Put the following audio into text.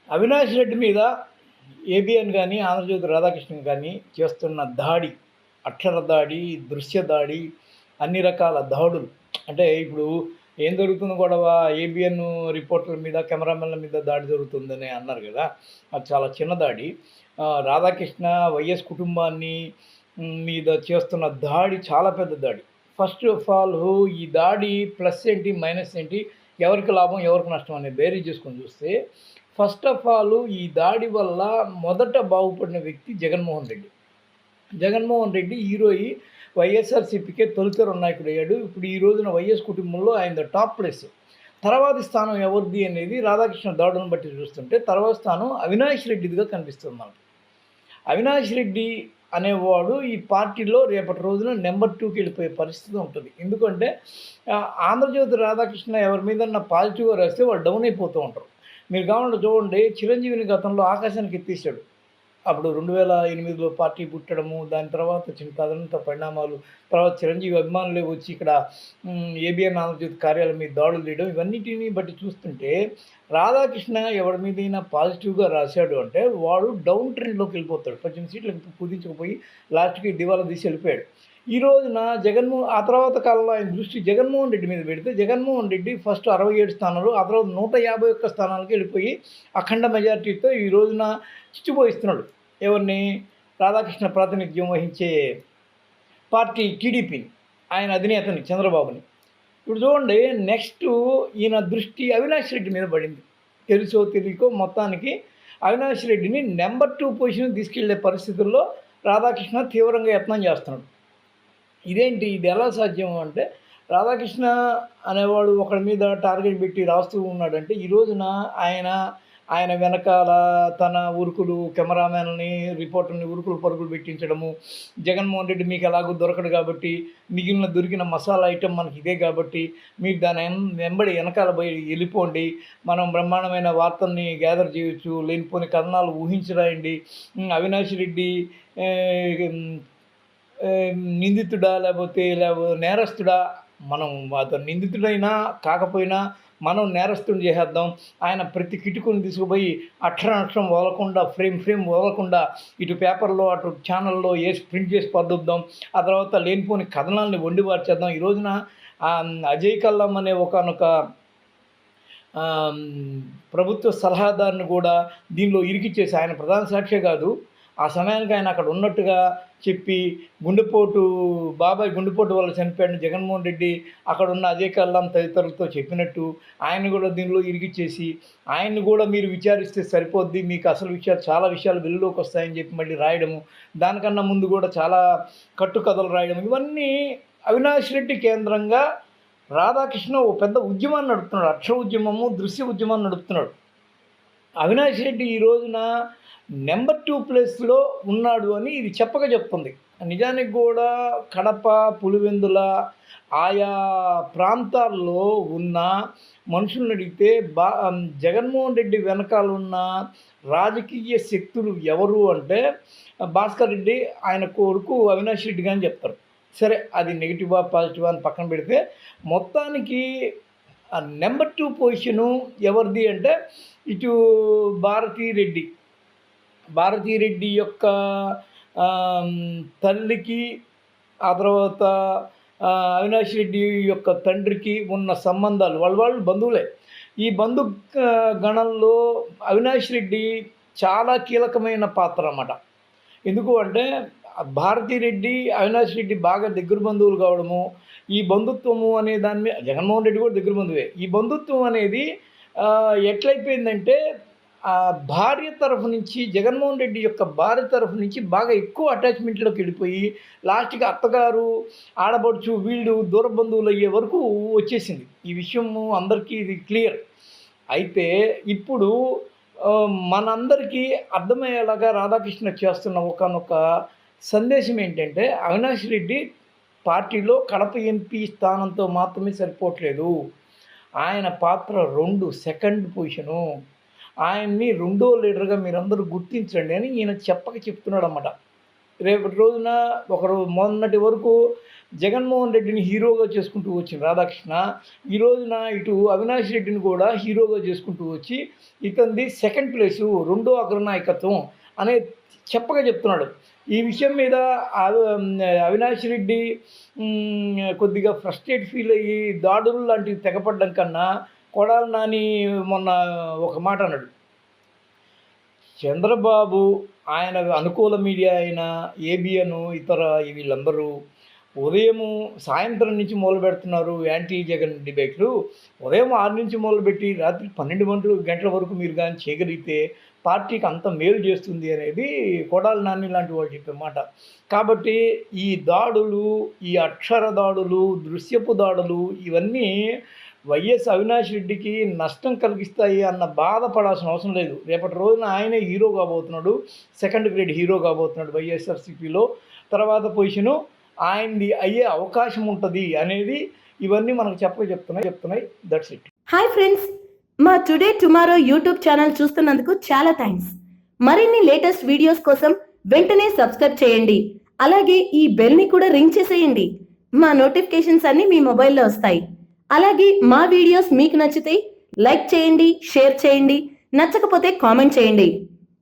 అవినాష్ రెడ్డి మీద ఏబిఎన్ గానీ, ఆంధ్రజ్యోతి రాధాకృష్ణన్ గానీ చేస్తున్న దాడి, అక్షర దాడి, దృశ్య దాడి, అన్ని రకాల దాడులు. అంటే ఇప్పుడు ఏం జరుగుతుంది గొడవ? ఏబిఎన్ రిపోర్టర్ల మీద, కెమెరామెన్ల మీద దాడి జరుగుతుందని అన్నారు గదా! అది చాలా చిన్న దాడి. రాధాకృష్ణ, వైఎస్ కుటుంబాన్ని మీద చేస్తున్న దాడి చాలా పెద్ద దాడి. ఫస్ట్ ఆఫ్ ఆల్ ఈ దాడి ప్లస్ ఏంటి? మైనస్ ఏంటి? ఎవరికి లాభం? ఎవరికి నష్టం? అనేది బేరీజ్ చేసుకొని చూస్తే ఫస్ట్ ఆఫ్ ఆల్ ఈ దాడి వల్ల మొదట బాగుపడిన వ్యక్తి జగన్మోహన్ రెడ్డి. జగన్మోహన్ రెడ్డి హీరో అయ్యి వైఎస్ఆర్‌సీపీకే తొలితరం నాయకుడయ్యాడు. ఇప్పుడు ఈ రోజున వైఎస్ కుటుంబంలో ఆయనది టాప్ ప్లేస్. తర్వాతి స్థానం ఎవరిది అనేది రాధాకృష్ణ దాడులను బట్టి చూస్తుంటే తర్వాతి స్థానం అవినాష్ రెడ్డిదిగా కనిపిస్తుంది మనకు. అవినాష్ రెడ్డి అనేవాడు ఈ పార్టీలో రేపటి రోజున నెంబర్ 2కి వెళ్ళిపోయే పరిస్థితి ఉంటుంది. ఎందుకంటే ఆంధ్రజ్యోతి రాధాకృష్ణ ఎవరి మీదన్నా పాజిటివ్‌గా రాస్తే వాళ్ళు డౌన్ అయిపోతూ ఉంటారు. మీరు కావాలంటే చూడండి, చిరంజీవిని గతంలో ఆకాశానికి ఎత్తేసాడు. అప్పుడు 2008లో పార్టీ పుట్టడము, దాని తర్వాత వచ్చిన తదనంతర పరిణామాలు, తర్వాత చిరంజీవి అభిమానులే వచ్చి ఇక్కడ ఏబిఎన్ ఆంధ్రజ్యోతి కార్యాలయం మీద దాడులు చేయడం, ఇవన్నిటిని బట్టి చూస్తుంటే రాధాకృష్ణ ఎవరి మీదైనా పాజిటివ్‌గా రాశాడు అంటే వాడు డౌన్ ట్రెండ్‌లోకి వెళ్ళిపోతాడు. 18 సీట్లకు కుదించకపోయి లాస్ట్‌కి దివాలా తీసి వెళ్ళిపోయాడు. ఈ రోజున ఆ తర్వాత కాలంలో ఆయన దృష్టి జగన్మోహన్ రెడ్డి మీద పెడితే జగన్మోహన్ రెడ్డి ఫస్ట్ 67 స్థానాలు, ఆ తర్వాత 151 స్థానాలకి వెళ్ళిపోయి అఖండ మెజారిటీతో ఈ రోజున చిచ్చుపోయిస్తున్నాడు. ఎవరిని? రాధాకృష్ణ ప్రాతినిధ్యం వహించే పార్టీ టీడీపీని, ఆయన అధినేతని చంద్రబాబుని. ఇప్పుడు చూడండి, నెక్స్ట్ ఈయన దృష్టి అవినాష్ రెడ్డి మీద పడింది. తెలుసో తెలియకో మొత్తానికి అవినాష్ రెడ్డిని నెంబర్ 2 పొజిషన్‌కి తీసుకెళ్లే పరిస్థితుల్లో రాధాకృష్ణ తీవ్రంగా యత్నం చేస్తున్నాడు. ఇదేంటి? ఇది ఎలా సాధ్యం అంటే, రాధాకృష్ణ అనేవాడు ఒకడి మీద టార్గెట్ పెట్టి రాస్తూ ఉన్నాడంటే ఈ రోజున ఆయన వెనకాల తన ఉరుకులు, కెమెరామెన్‌ని, రిపోర్టర్‌ని ఉరుకులు పరుగులు పెట్టించడము. జగన్మోహన్ రెడ్డి మీకు ఎలాగో దొరకడు కాబట్టి, దొరికిన మసాలా ఐటెమ్ మనకి ఇదే కాబట్టి, మీరు దాని వెంబడి వెనకాల పోయి వెళ్ళిపోండి. మనం బ్రహ్మాండమైన వార్తల్ని గ్యాదర్ చేయొచ్చు. లేనిపోని కథనాలు ఊహించి అవినాష్ రెడ్డి నిందితుడా లేకపోతే నేరస్తుడా? మనం అతను నిందితుడైనా కాకపోయినా మనం నేరస్తుడిని చేసేద్దాం. ఆయన ప్రతి కిటుకుని తీసుకుపోయి అక్షరం వదలకుండా, ఫ్రేమ్ వదలకుండా ఇటు పేపర్‌లో అటు ఛానల్‌లో ఏసి ప్రింట్ చేసి పద్దుద్దాం. ఆ తర్వాత లేనిపోని కథనాల్ని వండి వార్చేద్దాం. ఈ రోజున అజయ్ కల్లం అనే ఒకానొక ప్రభుత్వ సలహాదారుని కూడా దీనిలో ఇరికిచ్చేసి, ఆయన ప్రధాన సాక్షే కాదు, ఆ సమయానికి ఆయన అక్కడ ఉన్నట్టుగా చెప్పి బాబాయ్ గుండెపోటు వల్ల చనిపోయాడని జగన్మోహన్ రెడ్డి అక్కడున్న అజయ్ కల్లం తదితరులతో చెప్పినట్టు ఆయన్ని కూడా దీనిలో ఇరికిచ్చేసి, ఆయన్ని కూడా మీరు విచారిస్తే సరిపోద్ది, మీకు అసలు చాలా విషయాలు వెలుగులోకి వస్తాయని చెప్పి మళ్ళీ రాయడము, దానికన్నా ముందు కూడా చాలా కట్టుకథలు రాయడం, ఇవన్నీ అవినాష్ రెడ్డి కేంద్రంగా రాధాకృష్ణ ఓ పెద్ద ఉద్యమాన్ని నడుపుతున్నాడు. అక్షర ఉద్యమము, దృశ్య ఉద్యమాన్ని నడుపుతున్నాడు. అవినాష్ రెడ్డి ఈ రోజున నెంబర్ 2 ప్లేస్‌లో ఉన్నాడు అని ఇది చెప్తుంది. నిజానికి కూడా కడప, పులివెందుల ఆయా ప్రాంతాల్లో ఉన్న మనుషులను అడిగితే జగన్మోహన్ రెడ్డి వెనకాల ఉన్న రాజకీయ శక్తులు ఎవరు అంటే భాస్కర్ రెడ్డి, ఆయన కొడుకు అవినాష్ రెడ్డి గాని చెప్తారు. సరే, అది నెగిటివా పాజిటివా అని పక్కన పెడితే మొత్తానికి నెంబర్ 2 పొజిషను ఎవరిది అంటే ఇటు భారతీరెడ్డి యొక్క తల్లికి, ఆ తర్వాత అవినాష్ రెడ్డి యొక్క తండ్రికి ఉన్న సంబంధాలు వాళ్ళు బంధువులే. ఈ గణంలో అవినాష్ రెడ్డి చాలా కీలకమైన పాత్ర అన్నమాట. ఎందుకు అంటే భారతీరెడ్డి, అవినాష్ రెడ్డి బాగా దగ్గర బంధువులు కావడము, ఈ బంధుత్వము అనే దాని మీద జగన్మోహన్ రెడ్డి కూడా దగ్గర బంధువే. ఈ బంధుత్వం అనేది ఎట్లయిపోయిందంటే భార్య తరఫు నుంచి, జగన్మోహన్ రెడ్డి యొక్క భార్య తరఫు నుంచి బాగా ఎక్కువ అటాచ్మెంట్లోకి వెళ్ళిపోయి లాస్ట్‌కి అత్తగారు, ఆడపడుచు వీళ్ళు దూర బంధువులు అయ్యే వరకు వచ్చేసింది. ఈ విషయము అందరికీ ఇది క్లియర్. అయితే ఇప్పుడు మనందరికీ అర్థమయ్యేలాగా రాధాకృష్ణ చేస్తున్న ఒకానొక సందేశం ఏంటంటే, అవినాష్ రెడ్డి పార్టీలో కడప ఎంపీ స్థానంతో మాత్రమే సరిపోవట్లేదు. ఆయన పాత్ర 2 సెకండ్ పొజిషను. ఆయన్ని రెండో లీడర్‌గా మీరందరూ గుర్తించండి అని ఈయన చెప్తున్నాడన్నమాట. రేపటి రోజున మొన్నటి వరకు జగన్మోహన్ రెడ్డిని హీరోగా చేసుకుంటూ వచ్చిన రాధాకృష్ణ ఈ రోజున ఇటు అవినాష్ రెడ్డిని కూడా హీరోగా చేసుకుంటూ వచ్చి ఇతనిది సెకండ్ ప్లేసు, రెండో అగ్రనాయకత్వం అనే చెప్పగా చెప్తున్నాడు. ఈ విషయం మీద అవినాష్ రెడ్డి కొద్దిగా ఫ్రస్ట్రేట్ ఫీల్ అయ్యి దాడులు లాంటివి తెగపడ్డం కన్నా కొడాలి నాని మొన్న ఒక మాట అన్నాడు. చంద్రబాబు, ఆయన అనుకూల మీడియా అయిన ఏబిఎన్, ఇతర వీళ్ళందరూ సాయంత్రం నుంచి మొదలుపెడుతున్నారు యాంటీ జగన్ డిబేట్లు. ఉదయం 6 నుంచి మొదలుపెట్టి రాత్రి 12 గంటల వరకు మీరు కానీ చేయగలిగితే పార్టీకి అంత మేలు చేస్తుంది అనేది కొడాలి నాని లాంటి వాళ్ళు చెప్పే మాట. కాబట్టి ఈ దాడులు, ఈ అక్షర దాడులు, దృశ్యపు దాడులు ఇవన్నీ వైఎస్ అవినాష్ రెడ్డికి నష్టం కలిగిస్తాయి అన్న బాధపడాల్సిన అవసరం లేదు. రేపటి రోజున ఆయనే హీరో కాబోతున్నాడు, సెకండ్ గ్రేడ్ హీరో కాబోతున్నాడు వైఎస్ఆర్సీపీలో. తర్వాత పొజిషను ఆయనది అయ్యే అవకాశం ఉంటుంది అనేది ఇవన్నీ మనకు చెప్తున్నాయి. That's it. హాయ్ ఫ్రెండ్స్, మా టుడే టుమారో యూట్యూబ్ ఛానల్ చూస్తున్నందుకు చాలా థ్యాంక్స్. మరిన్ని లేటెస్ట్ వీడియోస్ కోసం వెంటనే సబ్స్క్రైబ్ చేయండి. అలాగే ఈ బెల్ ని కూడా రింగ్ చేసేయండి. మా నోటిఫికేషన్స్ అన్ని మీ మొబైల్లో వస్తాయి. అలాగే మా వీడియోస్ మీకు నచ్చితే లైక్ చేయండి, షేర్ చేయండి, నచ్చకపోతే కామెంట్ చేయండి.